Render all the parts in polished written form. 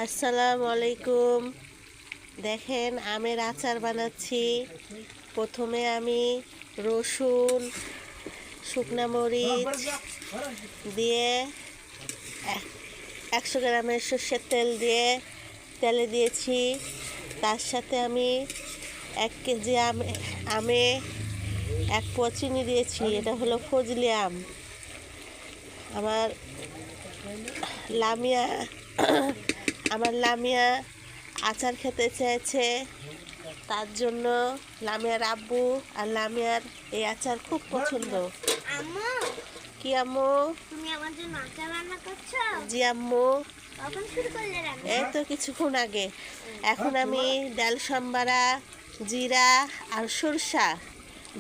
আসসালামু আলাইকুম। দেখেন আমের আচার বানাচ্ছি। প্রথমে আমি রসুন, শুকনা মরিচ দিয়ে 100 গ্রামের সর্ষের তেল দিয়ে তেলে দিয়েছি। তার সাথে আমি 1 কেজি আমে 1 পোয়া চিনি দিয়েছি। এটা হলো ফজলি আম। আমার লামিয়া লামিয়া আচার খেতে চেয়েছে, তার জন্য লামিয়ার আব্বু আর লামিয়ার এই আচার খুব পছন্দ। আম্মু, কি আম্মু? তুমি আমার জন্য আচার রান্না করছো? জি আম্মু, কখন শুরু করলে রান্না? এই তো কিছুক্ষণ আগে। এখন আমি ডাল সম্বারা, জিরা আর সরষা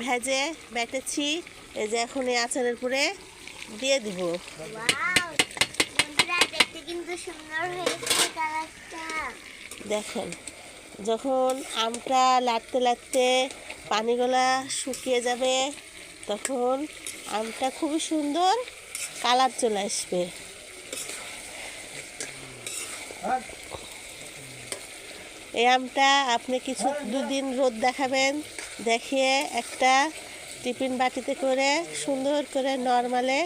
ভেজে বেটেছি। এই যে এখন এই আচারের পুরে দিয়ে দিব। ওয়াও, বন্ধুরা দেখতে কিন্তু সুন্দর হয়েছে কালারটা। দেখেন, যখন আমটা লাড়তে লাড়তে পানিগুলা শুকিয়ে যাবে, তখন আমটা খুবই সুন্দর কালার চলে আসবে। এই আমটা আপনি 2 দিন রোদ দেখাবেন, দেখিয়ে একটা টিফিন বাটিতে করে সুন্দর করে নরমালে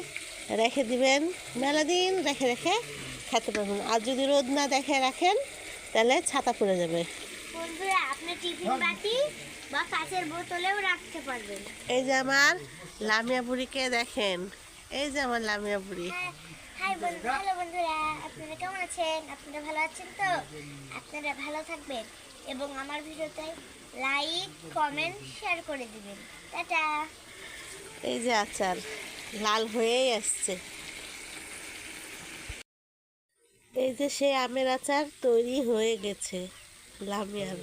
রেখে দিবেন। মেলা দিন রেখে রেখে খেতে পারবেন। আর যদি রোদ না দেখে রাখেন তাহলে ছাতা পড়ে যাবে। বন্ধুরা আপনি টিফিন বাটি বা কাঁচের বোতলেও রাখতে পারবেন। এই যে আমার লামিয়া বুড়িকে দেখেন, এই যে আমার লামিয়া বুড়ি। হ্যালো বন্ধুরা, আপনারা কেমন আছেন? আপনারা ভালো আছেন তো? আপনারা ভালো থাকবেন এবং আমার ভিডিওতে লাইক, কমেন্ট, শেয়ার করে দিবেন। টাটা। এই যে আচার লাল হয়েই আসছে। এই যে সেই আমের আচার তৈরি হয়ে গেছে লামিয়ার।